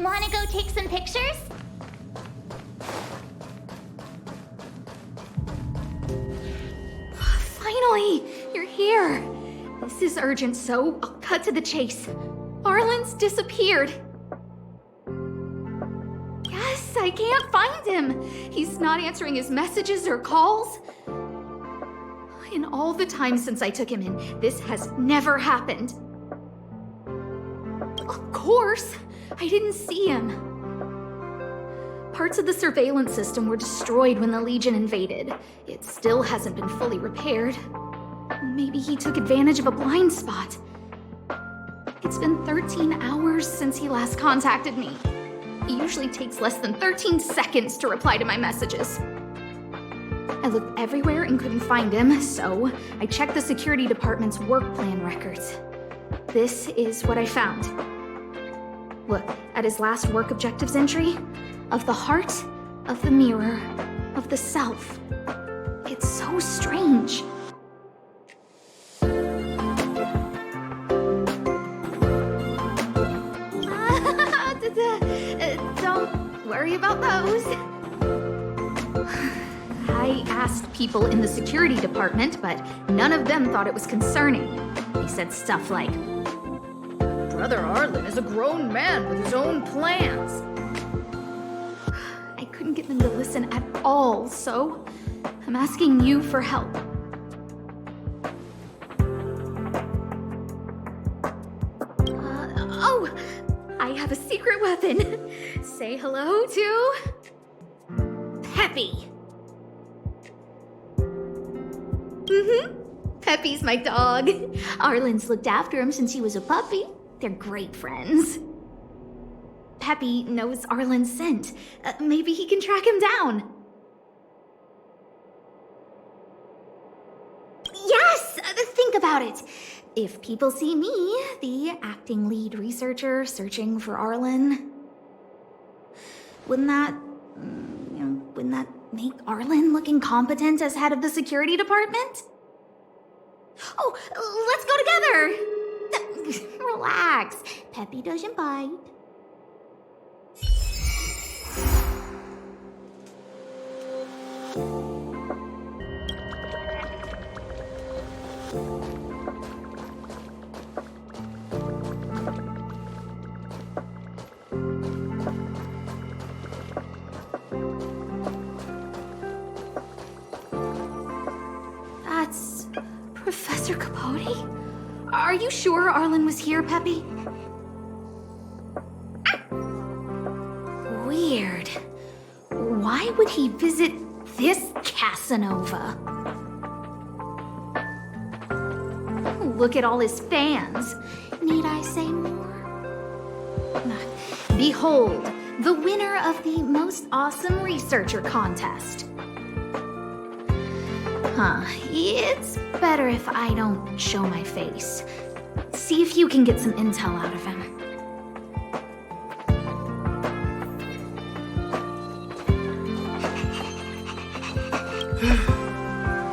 Wanna go take some pictures? Finally! You're here! This is urgent, so I'll cut to the chase. Arlan's disappeared. Yes, I can't find him. He's not answering his messages or calls. In all the time since I took him in, this has never happened. Of course, I didn't see him. Parts of the surveillance system were destroyed when the Legion invaded. It still hasn't been fully repaired. Maybe he took advantage of a blind spot. It's been 13 hours since he last contacted me. It usually takes less than 13 seconds to reply to my messages. I looked everywhere and couldn't find him, so I checked the security department's work plan records. This is what I found. Look at his last work objectives entry. Of the heart, of the mirror, of the self. It's so strange. Don't worry about those. I asked people in the security department, but none of them thought it was concerning. They said stuff like, "Brother Arlan is a grown man with his own plans." I couldn't get them to listen at all, so I'm asking you for help. Oh, I have a secret weapon. Say hello to Peppy. Peppy's my dog. Arlan's looked after him since he was a puppy. They're great friends. Peppy knows Arlan's scent. Maybe he can track him down. Yes! Think about it. If people see me, the acting lead researcher searching for Arlan, wouldn't that make Arlan look incompetent as head of the security department? Oh, let's go together! Relax. Peppy doesn't bite. That's Professor Capote? Are you sure Arlan was here, Peppy? Weird. Why would he visit this Casanova? Look at all his fans. Need I say more? Behold, the winner of the Most Awesome Researcher contest. It's better if I don't show my face. See if you can get some intel out of him.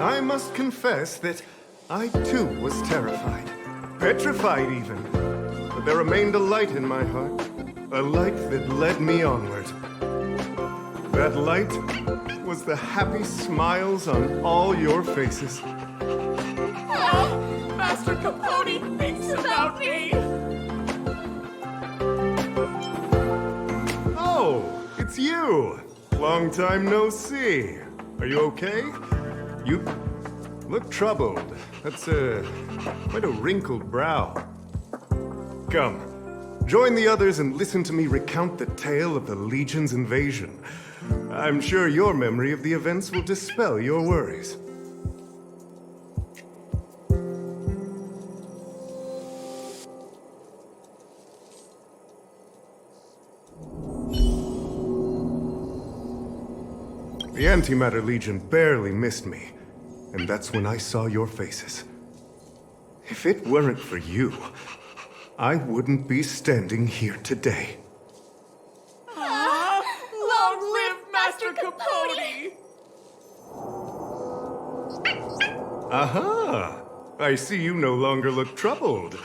I must confess that I too was terrified. Petrified even. But there remained a light in my heart. A light that led me onward. That light was the happy smiles on all your faces. Oh, Master Capote thinks about me! Oh, it's you! Long time no see. Are you okay? You look troubled. That's quite a wrinkled brow. Come, join the others and listen to me recount the tale of the Legion's invasion. I'm sure your memory of the events will dispel your worries. The Antimatter Legion barely missed me, and that's when I saw your faces. If it weren't for you, I wouldn't be standing here today. Long live Master Capote! Aha! I see you no longer look troubled.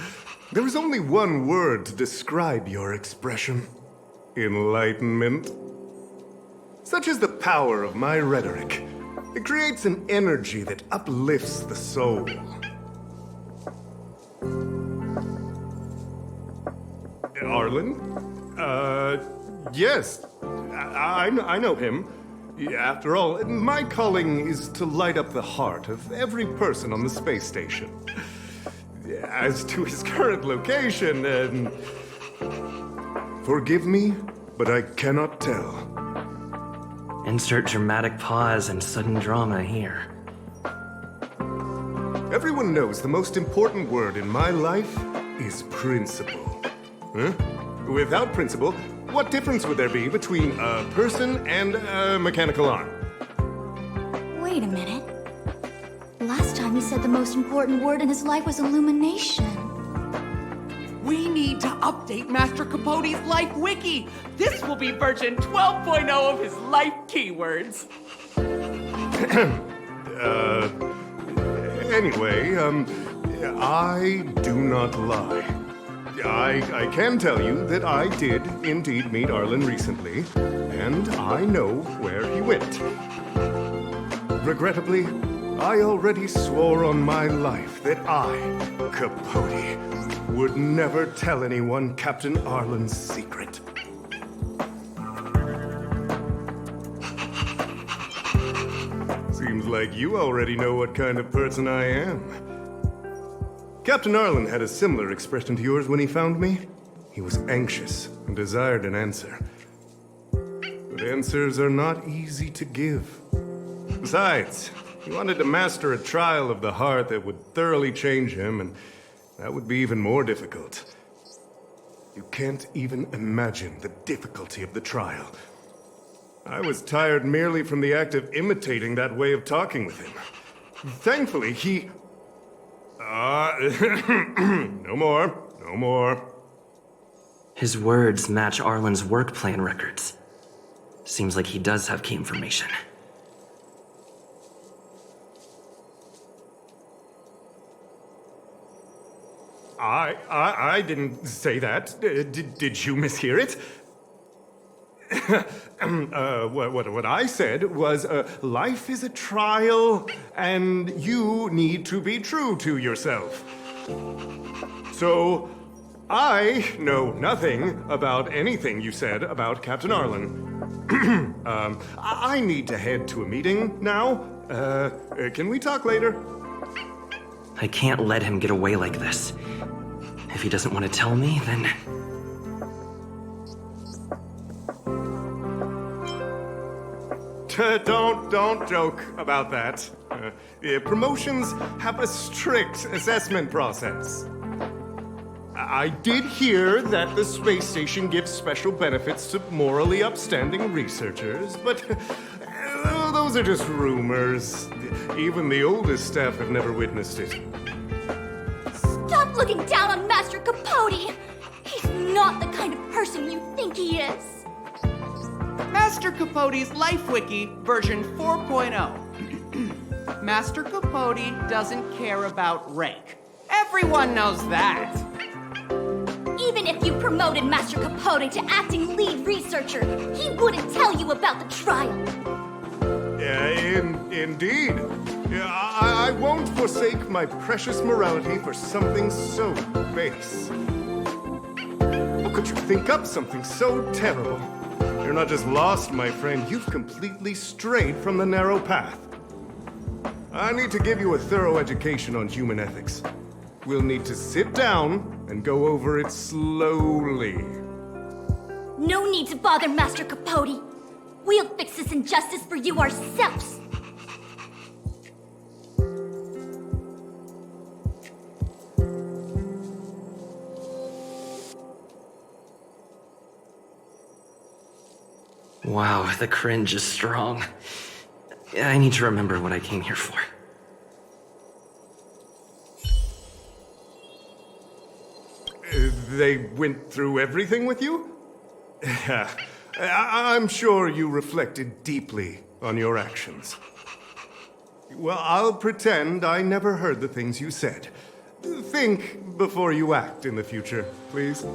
There is only one word to describe your expression. enlightenment. Such is the power of my rhetoric. It creates an energy that uplifts the soul. Arlan? Yes. I know him. After all, my calling is to light up the heart of every person on the space station. As to his current location, forgive me, but I cannot tell. Insert dramatic pause and sudden drama here. Everyone knows the most important word in my life is principle. Huh? Without principle, what difference would there be between a person and a mechanical arm? Wait a minute. Last time he said the most important word in his life was illumination. We need to update Master Capote's life wiki. This will be version 12.0 of his life keywords. Anyway, I do not lie. I can tell you that I did indeed meet Arlan recently, and I know where he went. Regrettably, I already swore on my life that I, Capote, would never tell anyone Captain Arlan's secret. Seems like you already know what kind of person I am. Captain Arlan had a similar expression to yours when he found me. He was anxious and desired an answer. But answers are not easy to give. Besides, he wanted to master a trial of the heart that would thoroughly change him, and that would be even more difficult. You can't even imagine the difficulty of the trial. I was tired merely from the act of imitating that way of talking with him. Thankfully, he... no more. His words match Arlan's work plan records. Seems like he does have key information. I didn't say that. Did you mishear it? What I said was, life is a trial, and you need to be true to yourself. So, I know nothing about anything you said about Captain Arlan. I need to head to a meeting now. Can we talk later? I can't let him get away like this. If he doesn't want to tell me, then... Don't joke about that. Promotions have a strict assessment process. I did hear that the space station gives special benefits to morally upstanding researchers, but those are just rumors. Even the oldest staff have never witnessed it. Stop looking down on Master Capote! He's not the kind of person you think he is. Master Capote's life wiki version 4.0. Master Capote doesn't care about rank. Everyone knows that. Even if you promoted Master Capote to acting lead researcher, he wouldn't tell you about the trial. Indeed. I won't forsake my precious morality for something so base. How could you think up something so terrible? You're not just lost, my friend. You've completely strayed from the narrow path. I need to give you a thorough education on human ethics. We'll need to sit down and go over it slowly. No need to bother Master Capote. We'll fix this injustice for you ourselves. Wow, the cringe is strong. I need to remember what I came here for. They went through everything with you? I'm sure you reflected deeply on your actions. Well, I'll pretend I never heard the things you said. Think before you act in the future, please.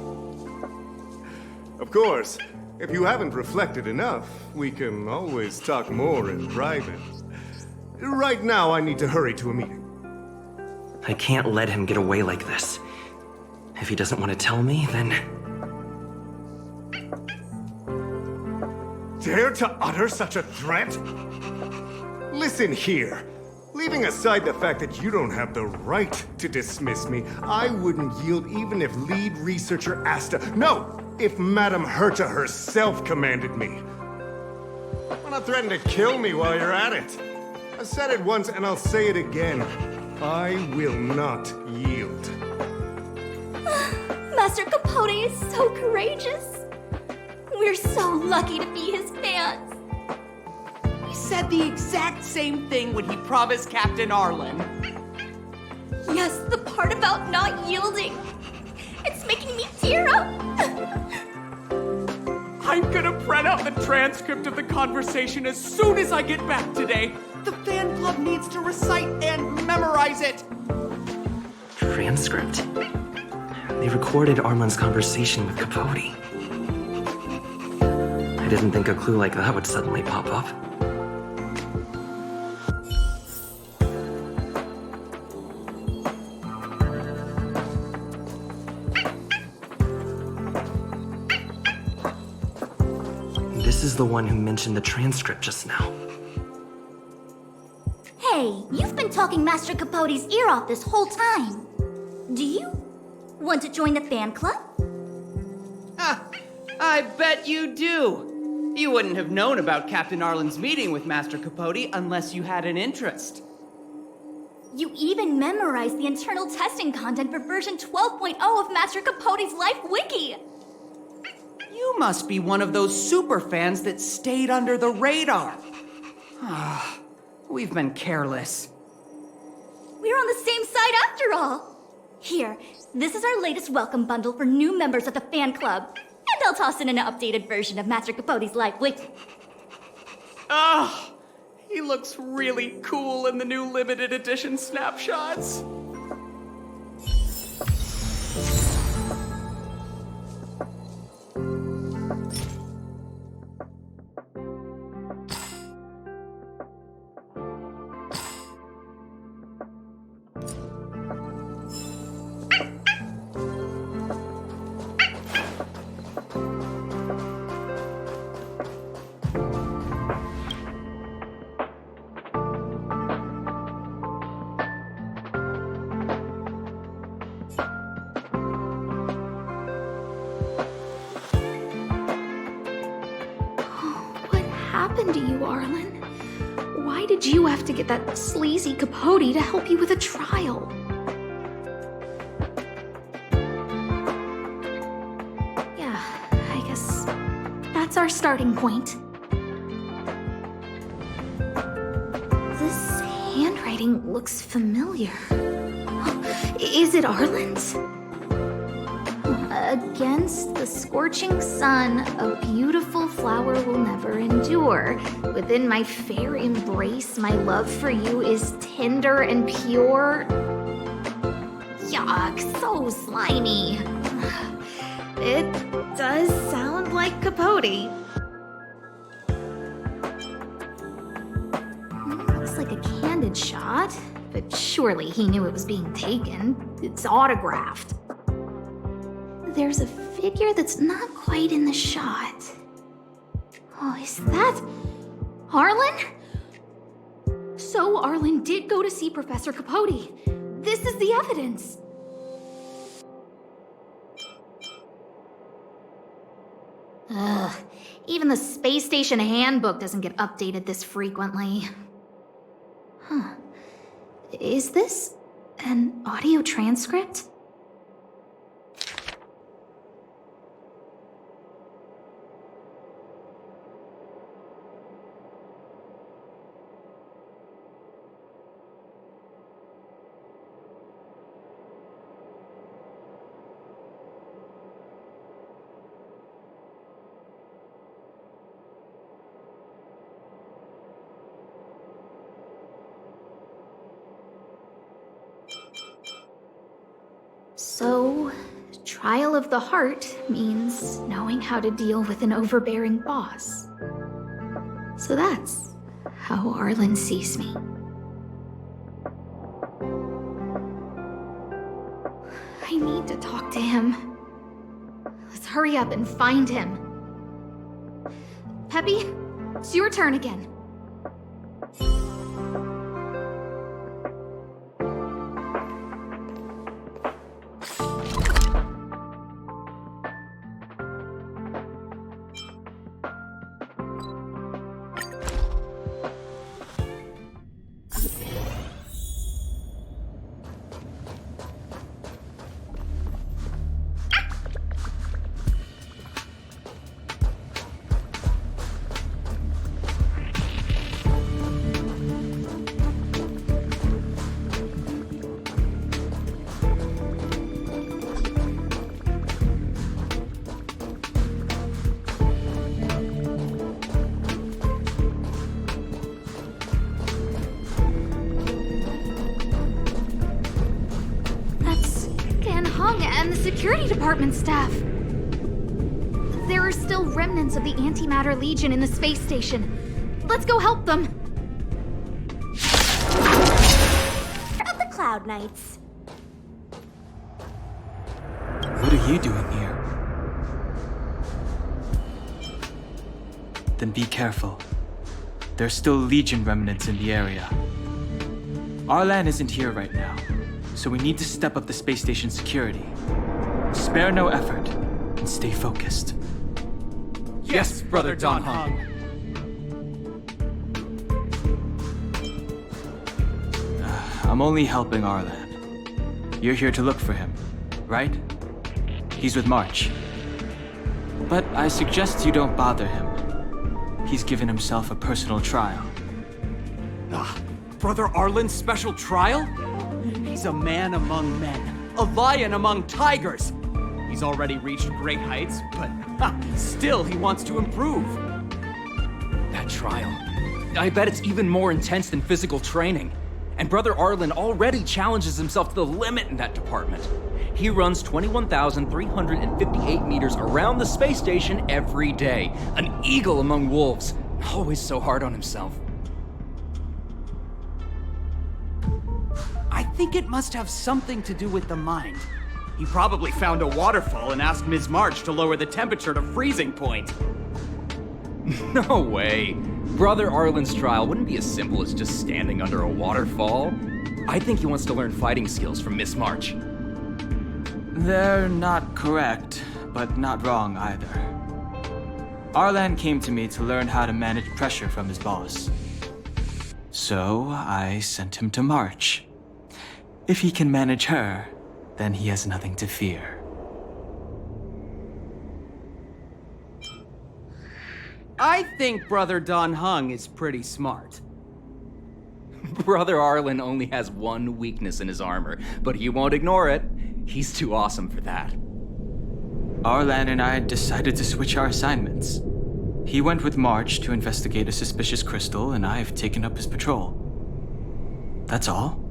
Of course, if you haven't reflected enough, we can always talk more in private. Right now, I need to hurry to a meeting. I can't let him get away like this. If he doesn't want to tell me, then... Dare to utter such a threat? Listen here. Leaving aside the fact that you don't have the right to dismiss me, I wouldn't yield even if lead researcher Asta... No! If Madame Herta herself commanded me. Why not threaten to kill me while you're at it? I said it once and I'll say it again. I will not yield. Master Capote is so courageous. We're so lucky to be his fans. He said the exact same thing when he promised Captain Arlan. Yes, the part about not yielding. It's making me tear up. I'm gonna print out the transcript of the conversation as soon as I get back today. The fan club needs to recite and memorize it. Transcript? They recorded Arlan's conversation with Capote. I didn't think a clue like that would suddenly pop up. This is the one who mentioned the transcript just now. Hey, you've been talking Master Capote's ear off this whole time. Do you want to join the fan club? I bet you do. You wouldn't have known about Captain Arlan's meeting with Master Capote unless you had an interest. You even memorized the internal testing content for version 12.0 of Master Capote's Life Wiki. You must be one of those super fans that stayed under the radar. We've been careless. We're on the same side after all. Here, this is our latest welcome bundle for new members of the fan club. And I'll toss in an updated version of Master Capote's Life Wiki. He looks really cool in the new limited edition snapshots. What happened to you, Arlan? Why did you have to get that sleazy Capote to help you with a trial? Yeah, I guess that's our starting point. This handwriting looks familiar. Is it Arlan's? Against the scorching sun, a beautiful flower will never endure. Within my fair embrace, my love for you is tender and pure. Yuck, so slimy. It does sound like Capote. Looks like a candid shot, but surely he knew it was being taken. It's autographed. There's a figure that's not quite in the shot. Oh, is that Arlan? So Arlan did go to see Professor Capote. This is the evidence. Ugh, even the space station handbook doesn't get updated this frequently. Huh. Is this an audio transcript? So, Trial of the heart means knowing how to deal with an overbearing boss. So that's how Arlan sees me. I need to talk to him. Let's hurry up and find him. Peppy, it's your turn again. And the security department staff. There are still remnants of the Antimatter Legion in the space station. Let's go help them. Of the Cloud Knights. What are you doing here? Then be careful. There's still Legion remnants in the area. Arlan isn't here right now, so we need to step up the space station security. Spare no effort, and stay focused. Yes, Brother Don Hung. I'm only helping Arlan. You're here to look for him, right? He's with March. But I suggest you don't bother him. He's given himself a personal trial. Brother Arlan's special trial? He's a man among men, a lion among tigers. He's already reached great heights, but still he wants to improve. That trial. I bet it's even more intense than physical training. And Brother Arlan already challenges himself to the limit in that department. He runs 21,358 meters around the space station every day. An eagle among wolves. Always so hard on himself. I think it must have something to do with the mind. He probably found a waterfall and asked Ms. March to lower the temperature to freezing point. No way. Brother Arlan's trial wouldn't be as simple as just standing under a waterfall. I think he wants to learn fighting skills from Miss March. They're not correct, but not wrong either. Arlan came to me to learn how to manage pressure from his boss. So I sent him to March. If he can manage her, then he has nothing to fear. I think Brother Don Hung is pretty smart. Brother Arlan only has one weakness in his armor, but he won't ignore it. He's too awesome for that. Arlan and I decided to switch our assignments. He went with March to investigate a suspicious crystal, and I've taken up his patrol. That's all.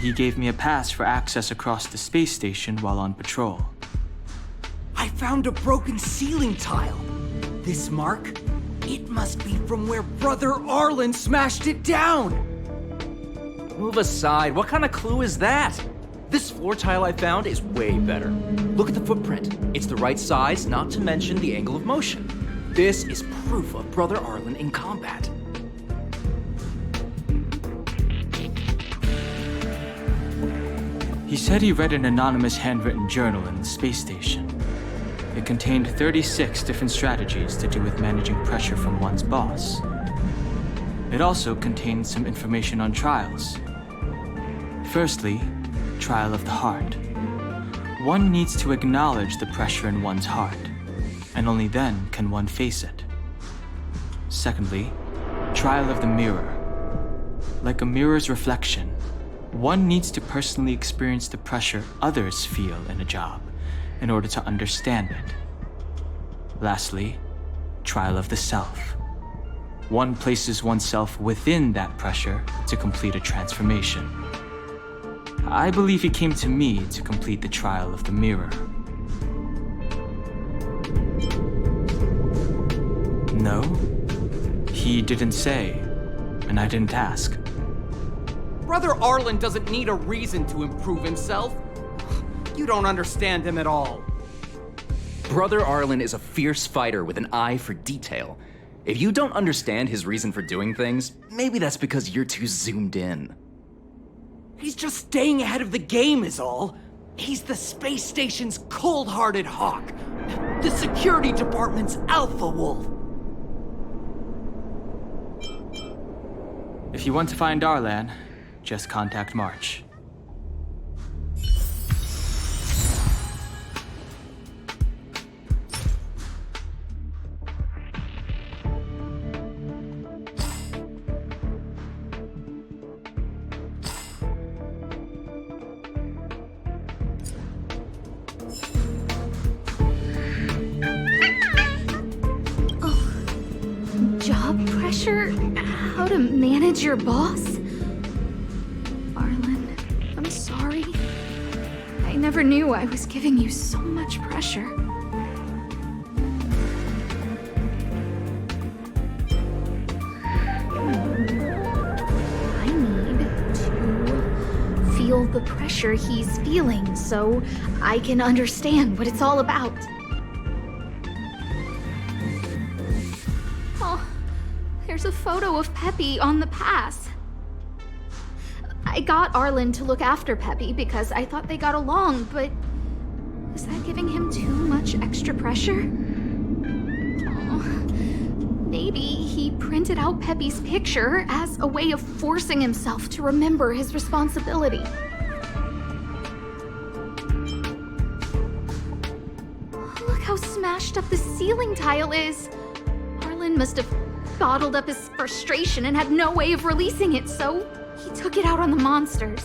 He gave me a pass for access across the space station while on patrol. I found a broken ceiling tile. This mark? It must be from where Brother Arlan smashed it down. Move aside. What kind of clue is that? This floor tile I found is way better. Look at the footprint. It's the right size, not to mention the angle of motion. This is proof of Brother Arlan in combat. He said he read an anonymous handwritten journal in the space station. It contained 36 different strategies to do with managing pressure from one's boss. It also contained some information on trials. Firstly, trial of the heart. One needs to acknowledge the pressure in one's heart, and only then can one face it. Secondly, trial of the mirror. Like a mirror's reflection, one needs to personally experience the pressure others feel in a job in order to understand it. Lastly, trial of the self. One places oneself within that pressure to complete a transformation. I believe he came to me to complete the trial of the mirror. No, he didn't say, and I didn't ask. Brother Arlan doesn't need a reason to improve himself. You don't understand him at all. Brother Arlan is a fierce fighter with an eye for detail. If you don't understand his reason for doing things, maybe that's because you're too zoomed in. He's just staying ahead of the game is all. He's the space station's cold-hearted hawk. The security department's alpha wolf. If you want to find Arlan, just contact March. Job pressure? How to manage your boss? Arlan, I'm sorry. I never knew I was giving you so much pressure. I need to feel the pressure he's feeling so I can understand what it's all about. There's a photo of Peppy on the pass. I got Arlan to look after Peppy because I thought they got along, but is that giving him too much extra pressure? Maybe he printed out Peppy's picture as a way of forcing himself to remember his responsibility. Look how smashed up the ceiling tile is. Arlan must have bottled up his frustration and had no way of releasing it, so he took it out on the monsters.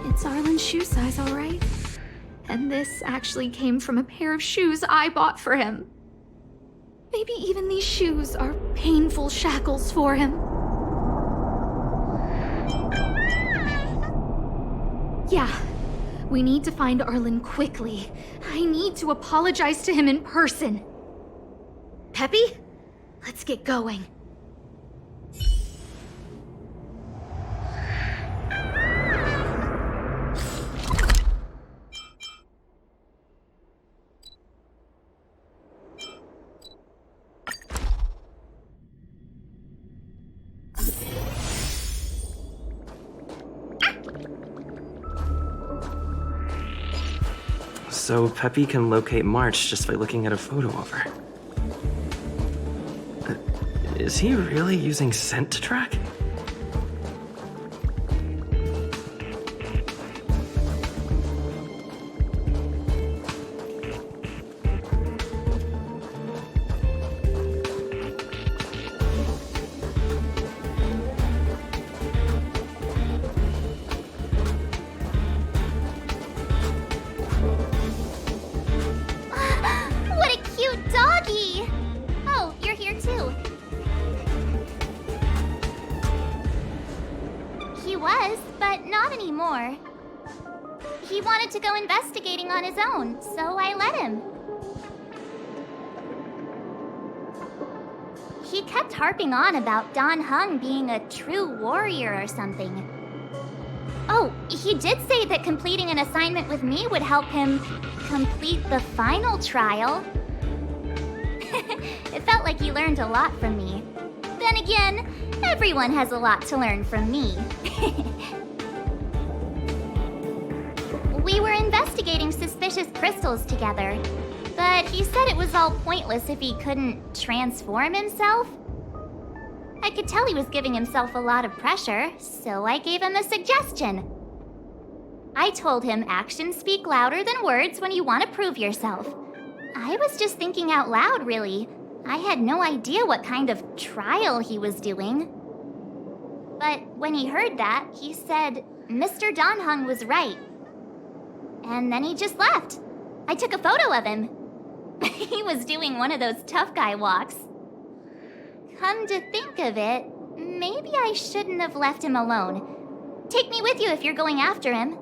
It's Arlan's shoe size, all right. And this actually came from a pair of shoes I bought for him. Maybe even these shoes are painful shackles for him. Yeah. We need to find Arlan quickly. I need to apologize to him in person. Peppy? Let's get going. So Peppy can locate March just by looking at a photo of her. Is he really using scent to track? He wanted to go investigating on his own, so I let him. He kept harping on about Dan Heng being a true warrior or something. Oh, he did say that completing an assignment with me would help him complete the final trial. It felt like he learned a lot from me. Then again, everyone has a lot to learn from me. We were investigating suspicious crystals together, but he said it was all pointless if he couldn't transform himself. I could tell he was giving himself a lot of pressure, so I gave him a suggestion. I told him actions speak louder than words when you want to prove yourself. I was just thinking out loud, really. I had no idea what kind of trial he was doing. But when he heard that, he said Mr. Dan Heng was right. And then he just left. I took a photo of him. He was doing one of those tough guy walks. Come to think of it, maybe I shouldn't have left him alone. Take me with you if you're going after him.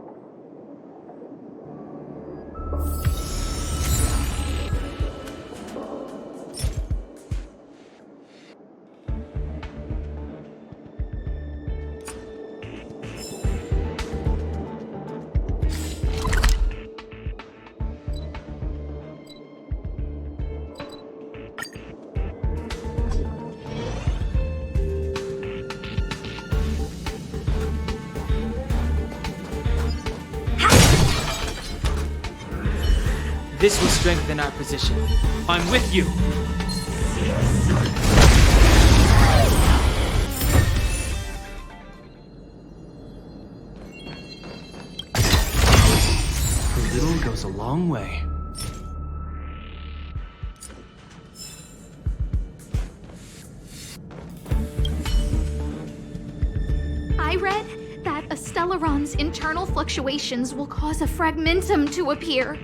This will strengthen our position. I'm with you. A little goes a long way. I read that a Stellaron's internal fluctuations will cause a fragmentum to appear.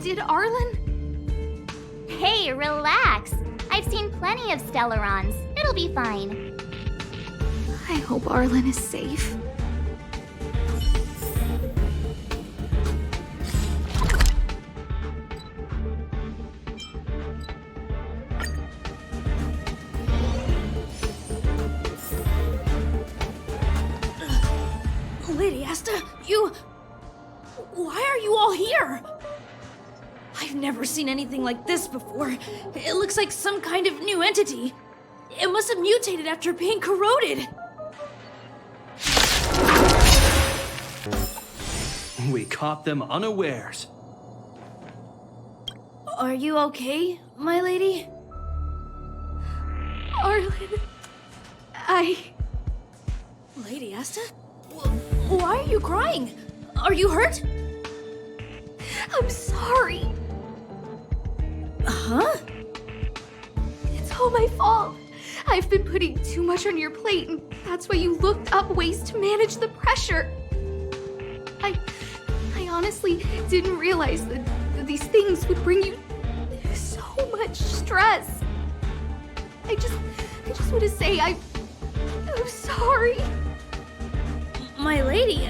Did Arlan? Hey, relax. I've seen plenty of Stellarons. It'll be fine. I hope Arlan is safe. Lady Asta, you... Why are you all here? I've never seen anything like this before. It looks like some kind of new entity. It must have mutated after being corroded. We caught them unawares. Are you okay, my lady? Arlan, Lady Asta? Why are you crying? Are you hurt? I'm sorry. Huh? It's all my fault. I've been putting too much on your plate, and that's why you looked up ways to manage the pressure. I honestly didn't realize that these things would bring you so much stress. I just want to say I'm sorry. My lady,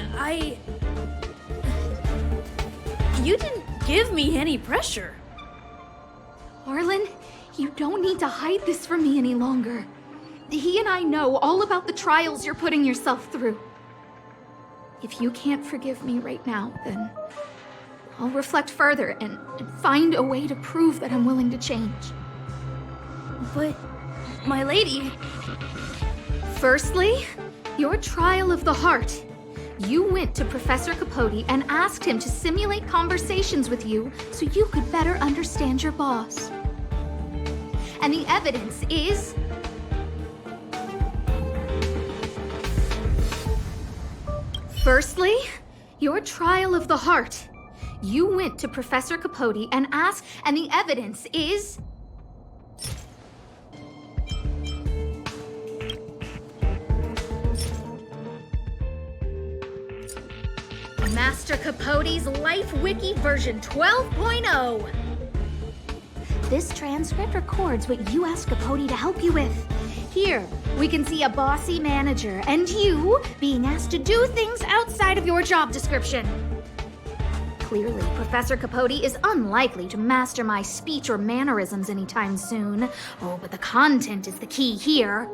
You didn't give me any pressure. Arlan, you don't need to hide this from me any longer. He and I know all about the trials you're putting yourself through. If you can't forgive me right now, then I'll reflect further and find a way to prove that I'm willing to change. But, my lady... Firstly, your trial of the heart. You went to Professor Capote and asked him to simulate conversations with you so you could better understand your boss. And the evidence is... Firstly, your trial of the heart. You went to Professor Capote and asked, and the evidence is... Master Capote's Life Wiki version 12.0. This transcript records what you asked Capote to help you with. Here, we can see a bossy manager and you being asked to do things outside of your job description. Clearly, Professor Capote is unlikely to master my speech or mannerisms anytime soon. Oh, but the content is the key here.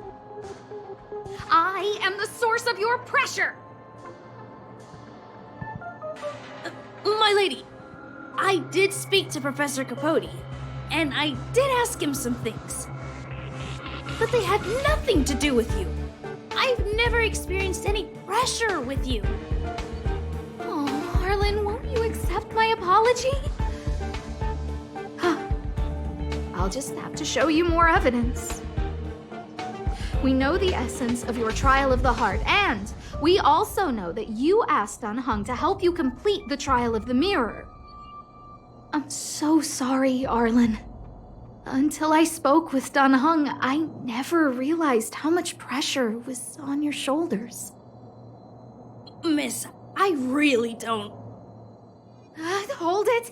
I am the source of your pressure. My lady, I did speak to Professor Capote, and I did ask him some things. But they had nothing to do with you. I've never experienced any pressure with you. Oh, Arlan, won't you accept my apology? I'll just have to show you more evidence. We know the essence of your trial of the heart, and we also know that you asked Dunhung to help you complete the trial of the mirror. I'm so sorry, Arlan. Until I spoke with Dunhung, I never realized how much pressure was on your shoulders. Miss, I really don't. Hold it.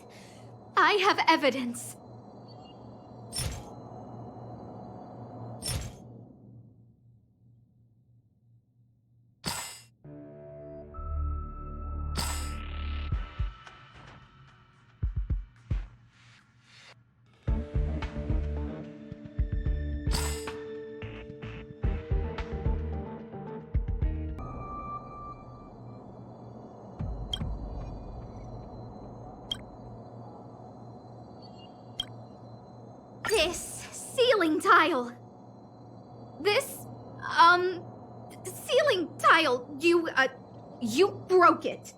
I have evidence. this ceiling tile. This, ceiling tile, you broke it.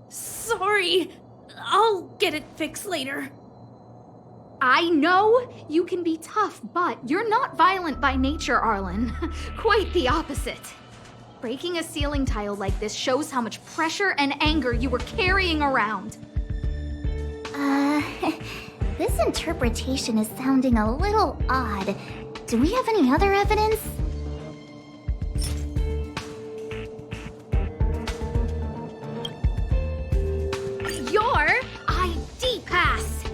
Sorry. I'll get it fixed later. I know you can be tough, but you're not violent by nature, Arlan. Quite the opposite. Breaking a ceiling tile like this shows how much pressure and anger you were carrying around. This interpretation is sounding a little odd. Do we have any other evidence? Your ID pass!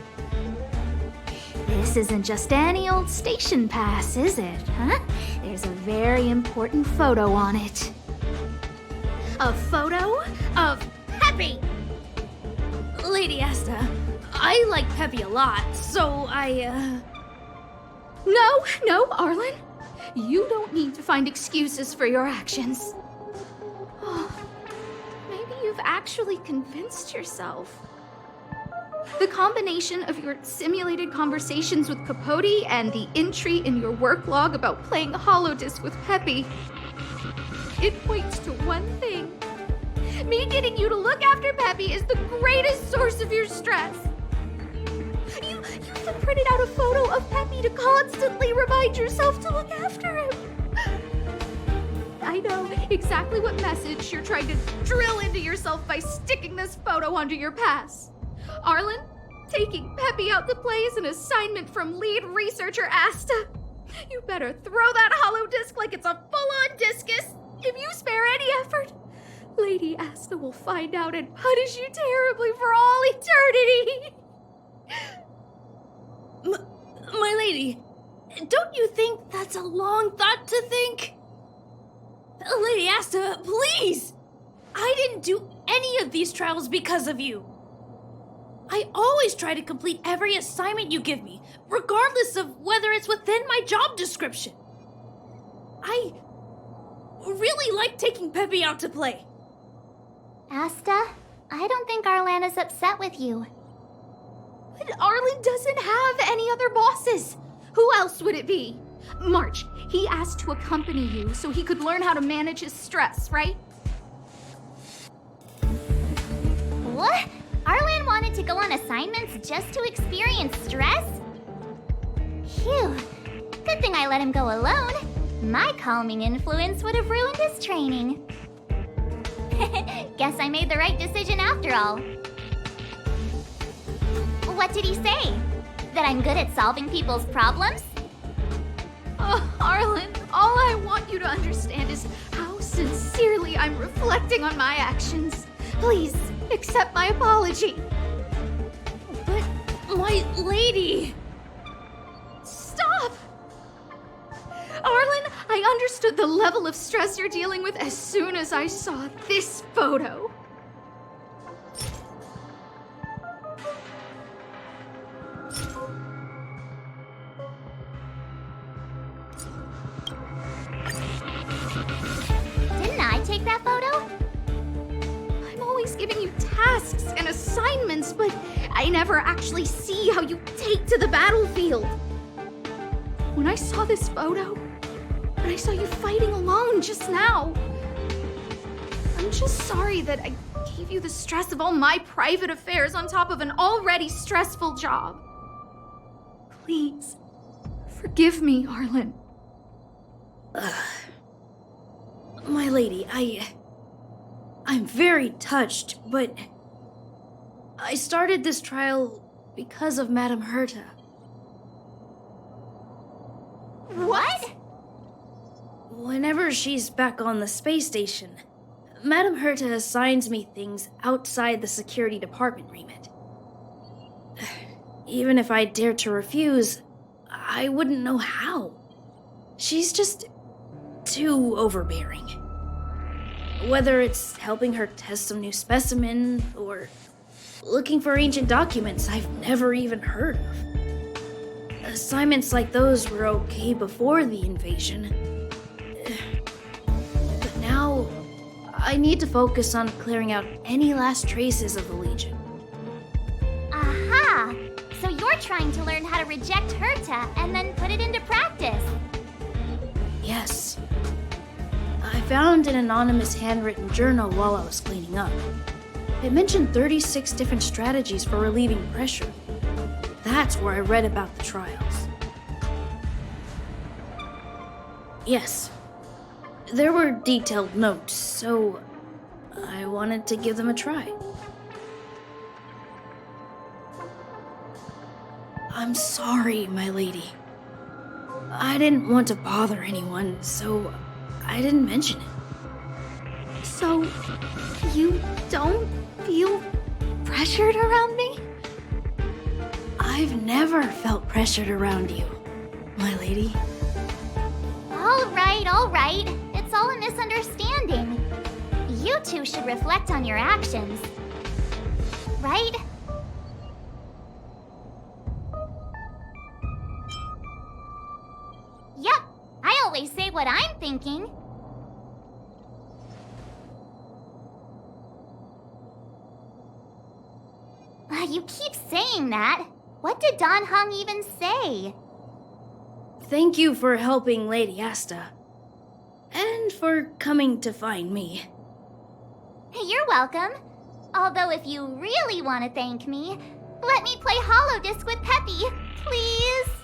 This isn't just any old station pass, is it, huh? There's a very important photo on it. A photo of Peppy! Lady Asta, I like Peppy a lot, so No, Arlan. You don't need to find excuses for your actions. Maybe you've actually convinced yourself. The combination of your simulated conversations with Capote and the entry in your work log about playing holodisc with Peppy, it points to one thing. Me getting you to look after Peppy is the greatest source of your stress. You even printed out a photo of Peppy to constantly remind yourself to look after him. I know exactly what message you're trying to drill into yourself by sticking this photo onto your pass. Arlan, taking Peppy out to play is an assignment from lead researcher Asta. You better throw that holodisc like it's a full-on discus. If you spare any effort, Lady Asta will find out and punish you terribly for all eternity. My lady, don't you think that's a long thought to think? Lady Asta, please! I didn't do any of these trials because of you. I always try to complete every assignment you give me, regardless of whether it's within my job description. I really like taking Peppy out to play. Asta, I don't think Arlan is upset with you. But Arlan doesn't have any other bosses. Who else would it be? March, he asked to accompany you so he could learn how to manage his stress, right? What? Arlan wanted to go on assignments just to experience stress? Phew. Good thing I let him go alone. My calming influence would have ruined his training. Guess I made the right decision after all. What did he say? That I'm good at solving people's problems? Oh, Arlan, all I want you to understand is how sincerely I'm reflecting on my actions. Please, accept my apology. But, my lady... Stop! Arlan, I understood the level of stress you're dealing with as soon as I saw this photo. Didn't I take that photo? I'm always giving you tasks and assignments, but I never actually see how you take to the battlefield. When I saw this photo, and I saw you fighting alone just now, I'm just sorry that I gave you the stress of all my private affairs on top of an already stressful job. Please, forgive me, Arlan. My lady, I'm very touched, but I started this trial because of Madame Herta. What? Whenever she's back on the space station, Madame Herta assigns me things outside the security department remit. Even if I dared to refuse, I wouldn't know how. She's just too overbearing. Whether it's helping her test some new specimen, or looking for ancient documents I've never even heard of. Assignments like those were okay before the invasion. But now, I need to focus on clearing out any last traces of the Legion. Aha! So you're trying to learn how to reject Herta and then put it into practice. Yes. I found an anonymous handwritten journal while I was cleaning up. It mentioned 36 different strategies for relieving pressure. That's where I read about the trials. Yes. There were detailed notes, so I wanted to give them a try. I'm sorry, my lady. I didn't want to bother anyone, so I didn't mention it. So, you don't feel pressured around me? I've never felt pressured around you, my lady. All right. It's all a misunderstanding. You two should reflect on your actions. Right? Yep, I always say what I'm thinking. You keep saying that. What did Don Hung even say? Thank you for helping Lady Asta. And for coming to find me. You're welcome. Although if you really want to thank me, let me play Hollow Disc with Peppy, please.